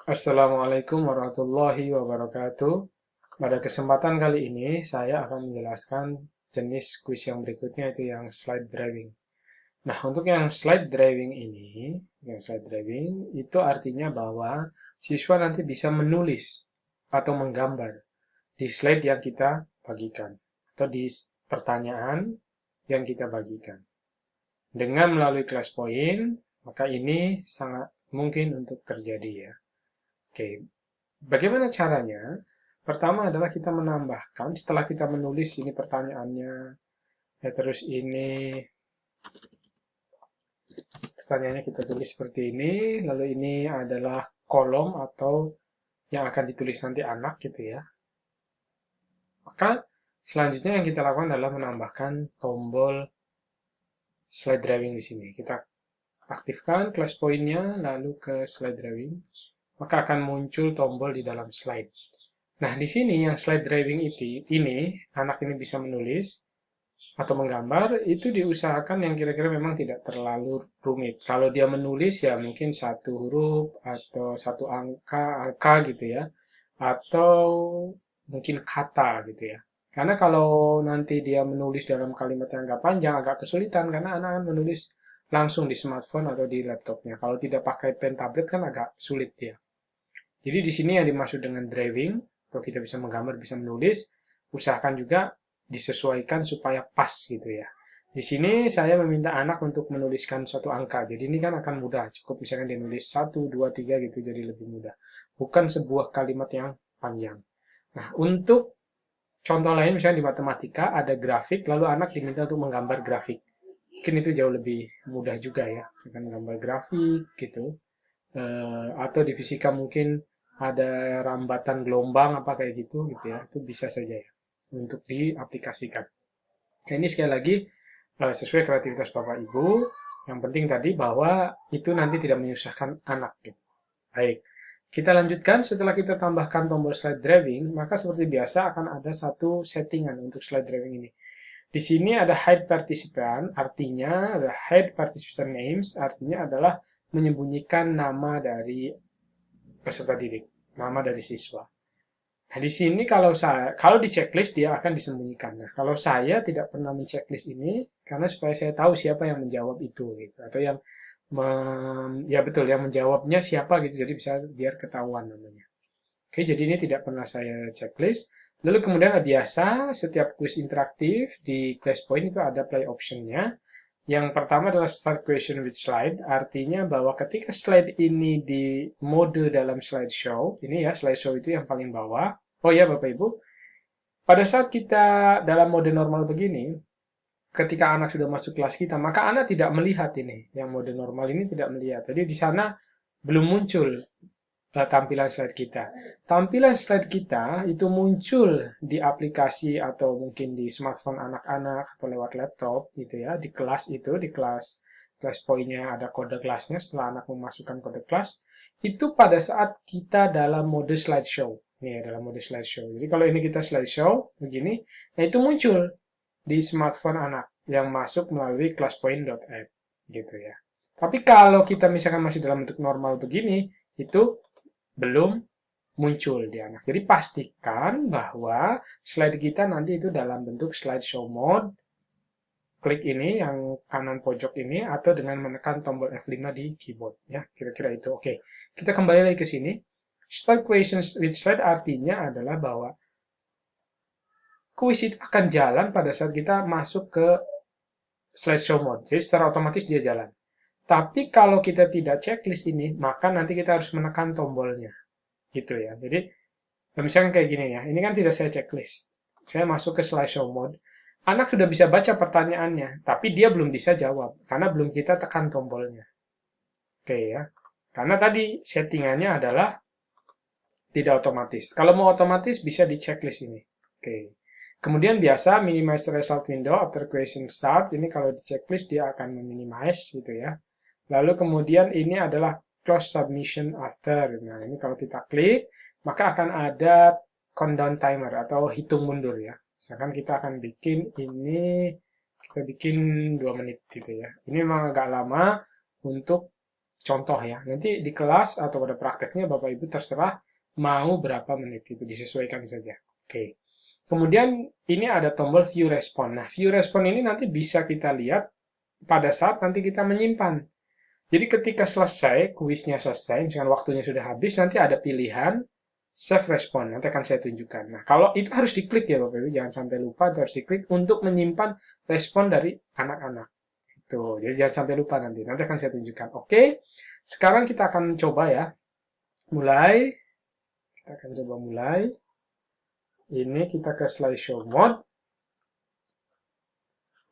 Assalamualaikum warahmatullahi wabarakatuh. Pada kesempatan kali ini, saya akan menjelaskan jenis kuis yang berikutnya, itu yang slide driving. Nah, untuk yang slide driving ini, itu artinya bahwa siswa nanti bisa menulis atau menggambar di slide yang kita bagikan, atau di pertanyaan yang kita bagikan. Dengan melalui class point, maka ini sangat mungkin untuk terjadi ya. Oke, bagaimana caranya? Pertama adalah kita menambahkan, setelah kita menulis ini pertanyaannya, ya terus ini pertanyaannya kita tulis seperti ini, lalu ini adalah kolom atau yang akan ditulis nanti anak gitu ya. Maka selanjutnya yang kita lakukan adalah menambahkan tombol slide drawing di sini. Kita aktifkan class point-nya, lalu ke slide drawing, maka akan muncul tombol di dalam slide. Nah, di sini yang slide driving ini anak ini bisa menulis atau menggambar, itu diusahakan yang kira-kira memang tidak terlalu rumit. Kalau dia menulis ya mungkin satu huruf atau satu angka gitu ya, atau mungkin kata gitu ya. Karena kalau nanti dia menulis dalam kalimat yang agak panjang, agak kesulitan karena anak menulis langsung di smartphone atau di laptopnya. Kalau tidak pakai pen tablet kan agak sulit dia. Jadi di sini yang dimaksud dengan driving, atau kita bisa menggambar, bisa menulis, usahakan juga disesuaikan supaya pas gitu ya. Di sini saya meminta anak untuk menuliskan suatu angka. Jadi ini kan akan mudah. Cukup misalkan dia nulis 1, 2, 3 gitu, jadi lebih mudah. Bukan sebuah kalimat yang panjang. Nah, untuk contoh lain misalnya di matematika ada grafik, lalu anak diminta untuk menggambar grafik. Mungkin itu jauh lebih mudah juga ya, dengan menggambar grafik gitu. Atau di fisika mungkin ada rambatan gelombang apa kayak gitu ya, itu bisa saja ya untuk diaplikasikan. Nah, ini sekali lagi sesuai kreativitas Bapak Ibu. Yang penting tadi bahwa itu nanti tidak menyusahkan anak gitu. Baik, kita lanjutkan. Setelah kita tambahkan tombol slide driving, maka seperti biasa akan ada satu settingan untuk slide driving ini. Di sini ada hide participant, artinya ada hide participant names, artinya adalah menyembunyikan nama dari peserta didik, nama dari siswa. Nah, di sini kalau di checklist dia akan disembunyikan. Nah, kalau saya tidak pernah menceklis ini karena supaya saya tahu siapa yang menjawab itu gitu, atau yang ya betul yang menjawabnya siapa gitu, jadi bisa biar ketahuan namanya. Oke, jadi ini tidak pernah saya checklist. Lalu kemudian biasa setiap quiz interaktif di class point itu ada play optionnya. Yang pertama adalah start question with slide, artinya bahwa ketika slide ini di mode dalam slideshow, ini ya slideshow itu yang paling bawah. Oh ya Bapak Ibu, pada saat kita dalam mode normal begini, ketika anak sudah masuk kelas kita, maka anak tidak melihat ini, yang mode normal ini tidak melihat. Jadi di sana belum muncul tampilan slide kita. Tampilan slide kita itu muncul di aplikasi atau mungkin di smartphone anak-anak atau lewat laptop gitu ya, di kelas itu, di kelas poinnya ada kode kelasnya setelah anak memasukkan kode kelas, itu pada saat kita dalam mode slideshow. Nih, ya, dalam mode slideshow. Jadi kalau ini kita slideshow begini, nah itu muncul di smartphone anak yang masuk melalui classpoint.app gitu ya. Tapi kalau kita misalkan masih dalam bentuk normal begini, itu belum muncul di anak. Jadi pastikan bahwa slide kita nanti itu dalam bentuk slideshow mode. Klik ini yang kanan pojok ini atau dengan menekan tombol F5 di keyboard ya. Kira-kira itu. Oke. Kita kembali lagi ke sini. Start questions with slide artinya adalah bahwa kuis itu akan jalan pada saat kita masuk ke slideshow mode. Jadi secara otomatis dia jalan. Tapi kalau kita tidak checklist ini, maka nanti kita harus menekan tombolnya. Gitu ya. Jadi misalnya kayak gini ya, ini kan tidak saya checklist. Saya masuk ke slideshow mode. Anak sudah bisa baca pertanyaannya, tapi dia belum bisa jawab karena belum kita tekan tombolnya. Oke ya. Karena tadi settingannya adalah tidak otomatis. Kalau mau otomatis bisa di checklist ini. Oke. Kemudian biasa minimize the result window after question start. Ini kalau di checklist dia akan meminimize gitu ya. Lalu kemudian ini adalah close submission after. Nah, ini kalau kita klik, maka akan ada countdown timer atau hitung mundur ya. Misalkan kita akan bikin ini, kita bikin 2 menit gitu ya. Ini memang agak lama untuk contoh ya. Nanti di kelas atau pada prakteknya Bapak Ibu terserah mau berapa menit itu disesuaikan saja. Oke. Kemudian ini ada tombol view response. Nah, view response ini nanti bisa kita lihat pada saat nanti kita menyimpan. Jadi ketika selesai, kuisnya selesai, misalkan waktunya sudah habis, nanti ada pilihan save response. Nanti akan saya tunjukkan. Nah, kalau itu harus diklik ya Bapak Ibu, jangan sampai lupa, itu harus diklik untuk menyimpan respon dari anak-anak. Itu, jadi jangan sampai lupa nanti. Nanti akan saya tunjukkan. Oke, sekarang kita akan coba ya. Mulai. Kita akan coba mulai. Ini kita ke slideshow mode.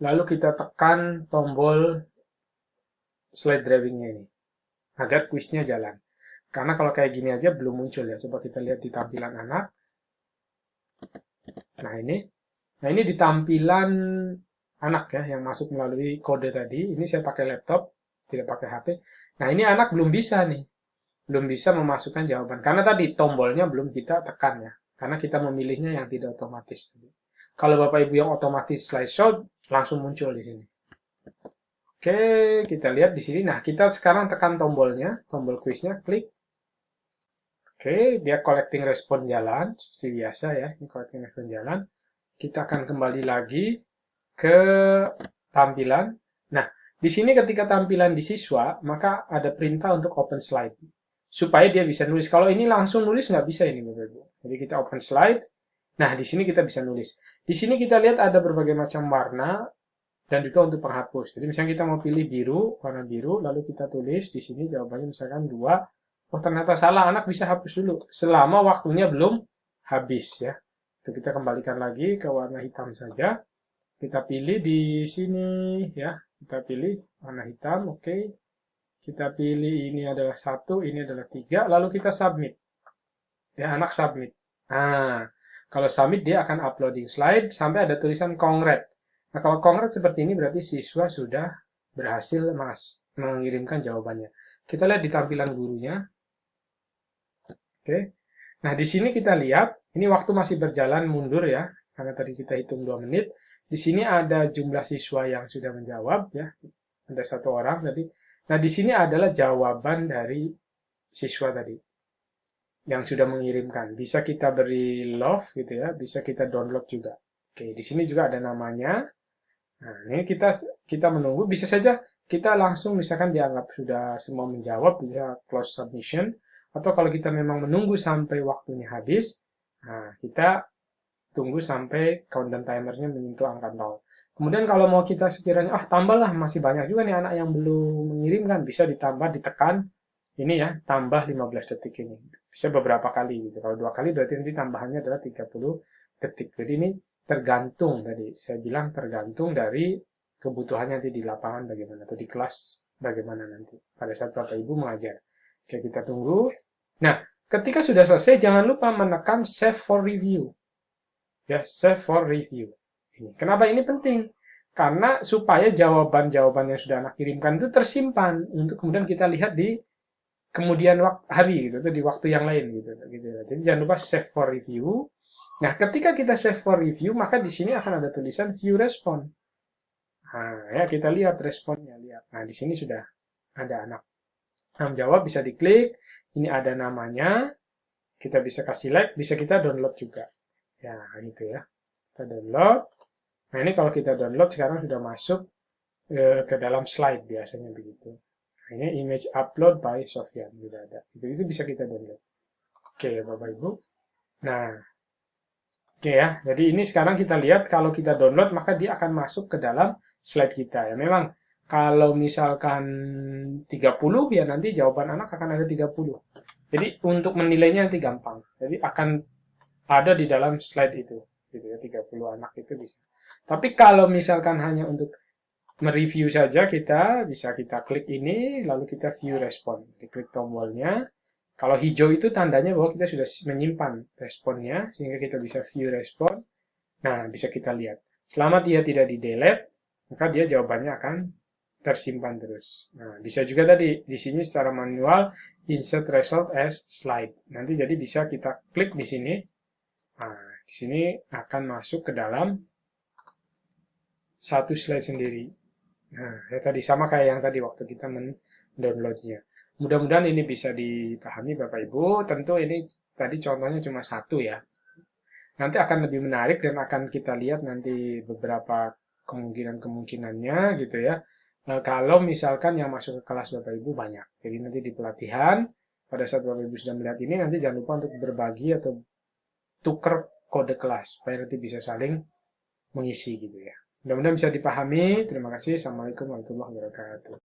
Lalu kita tekan tombol slide drawingnya ini. Agar kuisnya jalan. Karena kalau kayak gini aja belum muncul ya. Coba kita lihat di tampilan anak. Nah ini. Nah ini di tampilan anak ya, yang masuk melalui kode tadi. Ini saya pakai laptop, tidak pakai HP. Nah ini anak belum bisa nih. Belum bisa memasukkan jawaban. Karena tadi tombolnya belum kita tekan ya. Karena kita memilihnya yang tidak otomatis. Kalau Bapak Ibu yang otomatis slideshow, langsung muncul di sini. Oke, kita lihat di sini. Nah, kita sekarang tekan tombolnya, tombol kuisnya, klik. Oke, dia collecting respon jalan, seperti biasa ya, ini collecting respon jalan. Kita akan kembali lagi ke tampilan. Nah, di sini ketika tampilan di siswa, maka ada perintah untuk open slide. Supaya dia bisa nulis. Kalau ini langsung nulis, nggak bisa ini, Bapak Ibu. Jadi kita open slide. Nah, di sini kita bisa nulis. Di sini kita lihat ada berbagai macam warna, dan juga untuk penghapus. Jadi misalnya kita mau pilih biru, warna biru, lalu kita tulis di sini jawabannya misalkan 2. Oh ternyata salah, anak bisa hapus dulu. Selama waktunya belum habis ya. Itu kita kembalikan lagi ke warna hitam saja. Kita pilih di sini ya. Kita pilih warna hitam, oke. Kita pilih ini adalah 1, ini adalah 3, lalu kita submit. Ya, anak submit. Nah, kalau submit dia akan uploading slide sampai ada tulisan congrats. Nah, kalau congrats seperti ini berarti siswa sudah berhasil mengirimkan jawabannya. Kita lihat di tampilan gurunya. Oke. Nah, di sini kita lihat, ini waktu masih berjalan mundur ya, karena tadi kita hitung 2 menit. Di sini ada jumlah siswa yang sudah menjawab ya. Ada 1 orang tadi. Nah, di sini adalah jawaban dari siswa tadi yang sudah mengirimkan. Bisa kita beri love gitu ya, bisa kita download juga. Oke, di sini juga ada namanya. Nah, ini kita menunggu, bisa saja kita langsung misalkan dianggap sudah semua menjawab, bisa close submission, atau kalau kita memang menunggu sampai waktunya habis, nah kita tunggu sampai countdown timernya menyentuh angka 0. Kemudian kalau mau kita sekiranya, tambahlah, masih banyak juga nih anak yang belum mengirimkan, bisa ditambah, ditekan, ini ya, tambah 15 detik ini. Bisa beberapa kali gitu. Kalau 2 kali berarti nanti tambahannya adalah 30 detik. Jadi ini tergantung tadi, saya bilang tergantung dari kebutuhannya nanti di lapangan bagaimana, atau di kelas bagaimana nanti, pada saat Bapak Ibu mengajar. Oke, kita tunggu. Nah, ketika sudah selesai, jangan lupa menekan Save for Review. Ya, Save for Review. Ini. Kenapa ini penting? Karena supaya jawaban-jawaban yang sudah anak kirimkan itu tersimpan, untuk kemudian kita lihat di kemudian hari gitu, di waktu yang lain gitu. Jadi jangan lupa save for review. Nah, ketika kita save for review, maka di sini akan ada tulisan view response. Nah, ya kita lihat responnya, lihat. Nah, di sini sudah ada anak yang jawab, bisa diklik. Ini ada namanya. Kita bisa kasih like, bisa kita download juga. Ya, gitu ya. Kita download. Nah, ini kalau kita download sekarang sudah masuk ke dalam slide biasanya begitu. Nah, ini image upload by Sofyan sudah ada. Itu bisa kita download. Oke, Bapak Ibu. Nah, oke ya. Jadi ini sekarang kita lihat kalau kita download maka dia akan masuk ke dalam slide kita ya. Memang kalau misalkan 30 ya nanti jawaban anak akan ada 30. Jadi untuk menilainya nanti gampang. Jadi akan ada di dalam slide itu. Gitu ya, 30 anak itu bisa. Tapi kalau misalkan hanya untuk mereview saja, kita bisa kita klik ini, lalu kita view respon. Diklik tombolnya. Kalau hijau itu tandanya bahwa kita sudah menyimpan responnya, sehingga kita bisa view respon. Nah, bisa kita lihat. Selama dia tidak di-delete, maka dia jawabannya akan tersimpan terus. Nah, bisa juga tadi, di sini secara manual, insert result as slide. Nanti jadi bisa kita klik di sini. Nah, di sini akan masuk ke dalam satu slide sendiri. Nah, ya tadi sama kayak yang tadi waktu kita mendownloadnya. Mudah-mudahan ini bisa dipahami Bapak Ibu. Tentu ini tadi contohnya cuma satu ya. Nanti akan lebih menarik dan akan kita lihat nanti beberapa kemungkinan-kemungkinannya gitu ya. Kalau misalkan yang masuk ke kelas Bapak Ibu banyak. Jadi nanti di pelatihan, pada saat Bapak Ibu sudah melihat ini, nanti jangan lupa untuk berbagi atau tuker kode kelas, supaya nanti bisa saling mengisi gitu ya. Mudah-mudahan bisa dipahami. Terima kasih. Assalamualaikum warahmatullahi wabarakatuh.